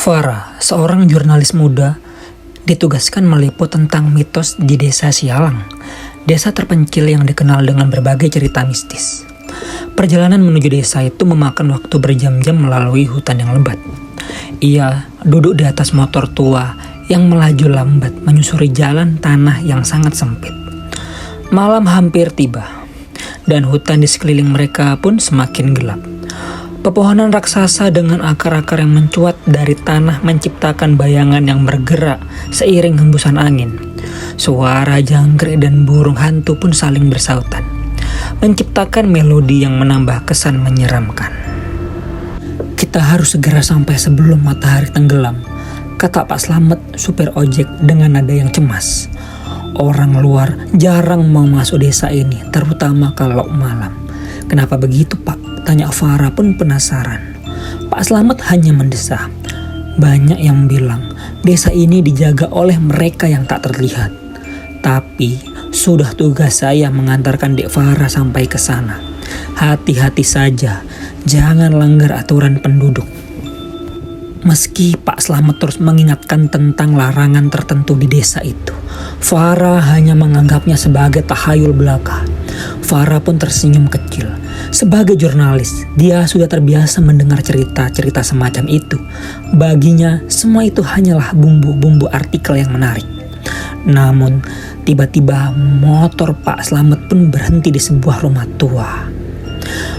Farah, seorang jurnalis muda, ditugaskan meliput tentang mitos di desa Sialang, desa terpencil yang dikenal dengan berbagai cerita mistis. Perjalanan menuju desa itu memakan waktu berjam-jam melalui hutan yang lebat. Ia duduk di atas motor tua yang melaju lambat menyusuri jalan tanah yang sangat sempit. Malam hampir tiba, dan hutan di sekeliling mereka pun semakin gelap. Pepohonan raksasa dengan akar-akar yang mencuat dari tanah menciptakan bayangan yang bergerak seiring hembusan angin. Suara jangkrik dan burung hantu pun saling bersautan, menciptakan melodi yang menambah kesan menyeramkan. "Kita harus segera sampai sebelum matahari tenggelam," kata Pak Slamet, supir ojek dengan nada yang cemas. "Orang luar jarang mau masuk desa ini, terutama kalau malam." "Kenapa begitu, Pak?" tanya Farah pun penasaran. Pak Slamet hanya mendesah. "Banyak yang bilang desa ini dijaga oleh mereka yang tak terlihat. Tapi sudah tugas saya mengantarkan Dek Farah sampai ke sana. Hati-hati saja, jangan langgar aturan penduduk." Meski Pak Slamet terus mengingatkan tentang larangan tertentu di desa itu, Farah hanya menganggapnya sebagai tahayul belaka. Farah pun tersenyum kecil. Sebagai jurnalis, dia sudah terbiasa mendengar cerita-cerita semacam itu. Baginya, semua itu hanyalah bumbu-bumbu artikel yang menarik. Namun, tiba-tiba motor Pak Slamet pun berhenti di sebuah rumah tua.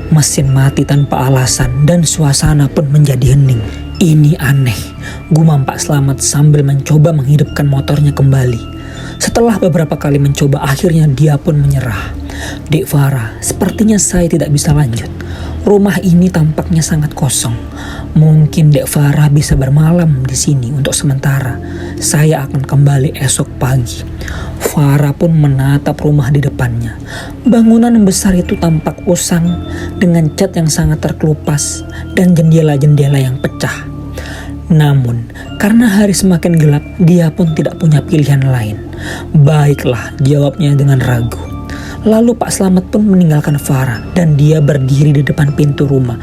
Mesin mati tanpa alasan dan suasana pun menjadi hening. "Ini aneh," gumam Pak Slamet sambil mencoba menghidupkan motornya kembali. Setelah beberapa kali mencoba, akhirnya dia pun menyerah. "Dek Farah, sepertinya saya tidak bisa lanjut. Rumah ini tampaknya sangat kosong. Mungkin Dek Farah bisa bermalam di sini untuk sementara. Saya akan kembali esok pagi." Farah pun menatap rumah di depannya. Bangunan yang besar itu tampak usang dengan cat yang sangat terkelupas dan jendela-jendela yang pecah. Namun, karena hari semakin gelap, dia pun tidak punya pilihan lain. "Baiklah," jawabnya dengan ragu. Lalu Pak Slamet pun meninggalkan Farah dan dia berdiri di depan pintu rumah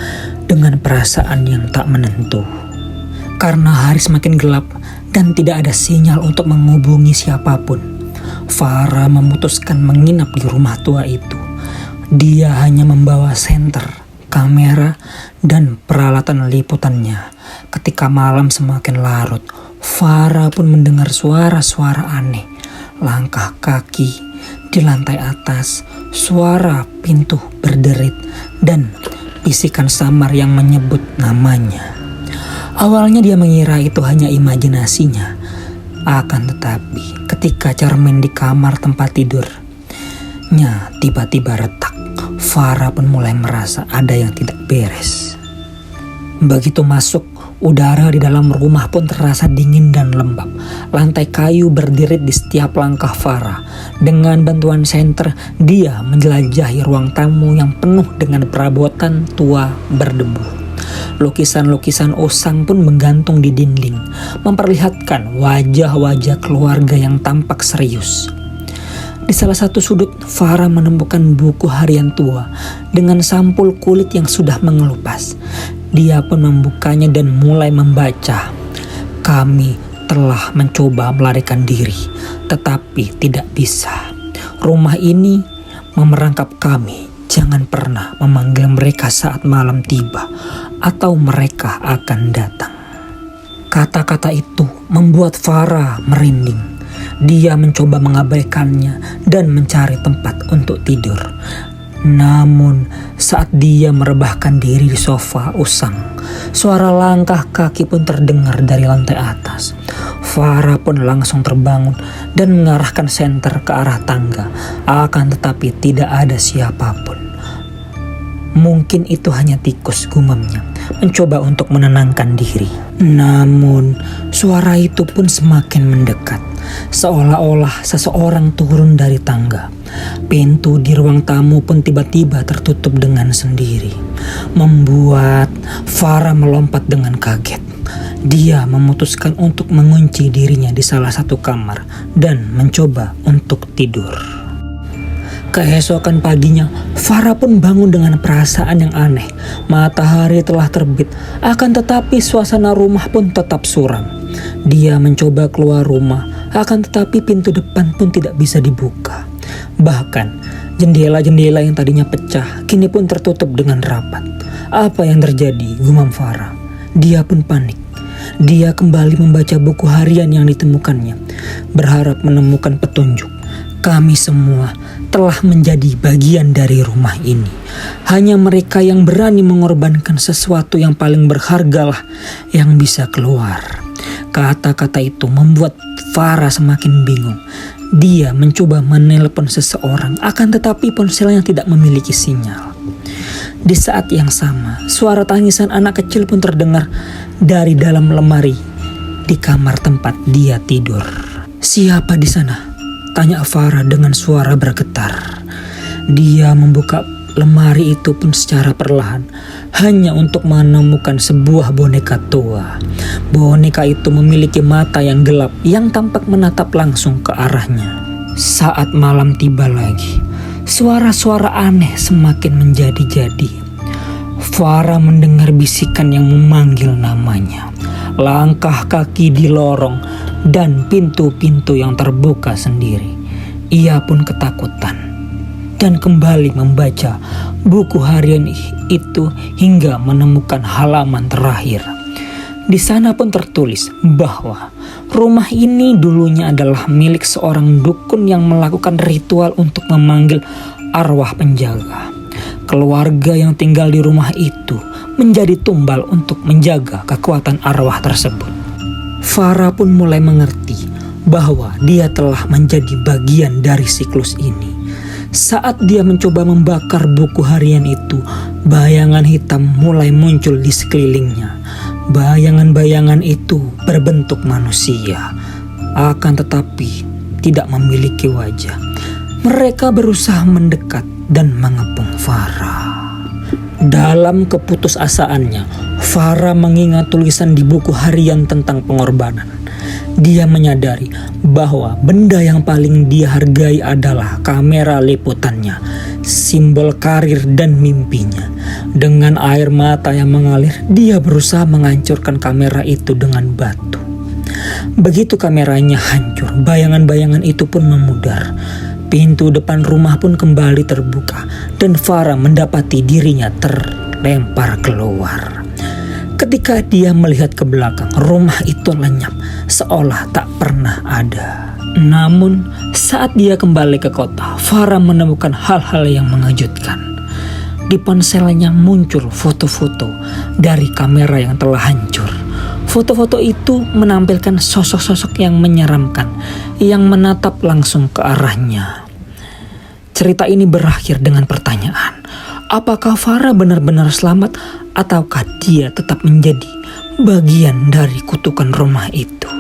dengan perasaan yang tak menentu. Karena hari semakin gelap dan tidak ada sinyal untuk menghubungi siapapun, Farah memutuskan menginap di rumah tua itu. Dia hanya membawa senter, kamera, dan peralatan liputannya. Ketika malam semakin larut, Farah pun mendengar suara-suara aneh, langkah kaki di lantai atas, suara pintu berderit, dan bisikan samar yang menyebut namanya. Awalnya dia mengira itu hanya imajinasinya. Akan tetapi ketika cermin di kamar tempat tidurnya tiba-tiba retak, Farah pun mulai merasa ada yang tidak beres. Begitu masuk, udara di dalam rumah pun terasa dingin dan lembab. Lantai kayu berderit di setiap langkah Farah. Dengan bantuan senter, dia menjelajahi ruang tamu yang penuh dengan perabotan tua berdebu. Lukisan-lukisan usang pun menggantung di dinding, memperlihatkan wajah-wajah keluarga yang tampak serius. Di salah satu sudut, Farah menemukan buku harian tua dengan sampul kulit yang sudah mengelupas. Dia pun membukanya dan mulai membaca. "Kami telah mencoba melarikan diri, tetapi tidak bisa. Rumah ini memerangkap kami. Jangan pernah memanggil mereka saat malam tiba, atau mereka akan datang." Kata-kata itu membuat Farah merinding. Dia mencoba mengabaikannya dan mencari tempat untuk tidur. Namun, saat dia merebahkan diri di sofa usang, suara langkah kaki pun terdengar dari lantai atas. Farah pun langsung terbangun dan mengarahkan senter ke arah tangga. Akan tetapi tidak ada siapapun. "Mungkin itu hanya tikus," gumamnya, mencoba untuk menenangkan diri. Namun, suara itu pun semakin mendekat, seolah-olah seseorang turun dari tangga. Pintu di ruang tamu pun tiba-tiba tertutup dengan sendiri, membuat Farah melompat dengan kaget. Dia memutuskan untuk mengunci dirinya di salah satu kamar dan mencoba untuk tidur. Keesokan paginya, Farah pun bangun dengan perasaan yang aneh. Matahari telah terbit, akan tetapi suasana rumah pun tetap suram. Dia mencoba keluar rumah, akan tetapi pintu depan pun tidak bisa dibuka. Bahkan, jendela-jendela yang tadinya pecah, kini pun tertutup dengan rapat. Apa yang terjadi? Gumam Farah. Dia pun panik. Dia kembali membaca buku harian yang ditemukannya, berharap menemukan petunjuk. Kami semua telah menjadi bagian dari rumah ini. Hanya mereka yang berani mengorbankan sesuatu yang paling berharga lah yang bisa keluar. Kata-kata itu membuat Farah semakin bingung. Dia mencoba menelpon seseorang, akan tetapi ponselnya tidak memiliki sinyal. Di saat yang sama, suara tangisan anak kecil pun terdengar dari dalam lemari di kamar tempat dia tidur. "Siapa di sana?" tanya Farah dengan suara bergetar. Dia membuka lemari itu pun secara perlahan, hanya untuk menemukan sebuah boneka tua. Boneka itu memiliki mata yang gelap yang tampak menatap langsung ke arahnya. Saat malam tiba lagi, suara-suara aneh semakin menjadi-jadi. Farah mendengar bisikan yang memanggil namanya. Langkah kaki di lorong dan pintu-pintu yang terbuka sendiri. Ia pun ketakutan dan kembali membaca buku harian itu hingga menemukan halaman terakhir. Di sana pun tertulis bahwa rumah ini dulunya adalah milik seorang dukun yang melakukan ritual untuk memanggil arwah penjaga. Keluarga yang tinggal di rumah itu menjadi tumbal untuk menjaga kekuatan arwah tersebut. Farah pun mulai mengerti bahwa dia telah menjadi bagian dari siklus ini. Saat dia mencoba membakar buku harian itu, bayangan hitam mulai muncul di sekelilingnya. Bayangan-bayangan itu berbentuk manusia, akan tetapi tidak memiliki wajah. Mereka berusaha mendekat dan mengepung Farah. Dalam keputusasaannya, Farah mengingat tulisan di buku harian tentang pengorbanan. Dia menyadari bahwa benda yang paling dia hargai adalah kamera liputannya, simbol karir dan mimpinya. Dengan air mata yang mengalir, dia berusaha menghancurkan kamera itu dengan batu. Begitu kameranya hancur, bayangan-bayangan itu pun memudar. Pintu depan rumah pun kembali terbuka dan Farah mendapati dirinya terlempar keluar. Ketika dia melihat ke belakang, rumah itu lenyap seolah tak pernah ada. Namun saat dia kembali ke kota, Farah menemukan hal-hal yang mengejutkan. Di ponselnya muncul foto-foto dari kamera yang telah hancur. Foto-foto itu menampilkan sosok-sosok yang menyeramkan yang menatap langsung ke arahnya. Cerita ini berakhir dengan pertanyaan, apakah Farah benar-benar selamat ataukah dia tetap menjadi bagian dari kutukan rumah itu?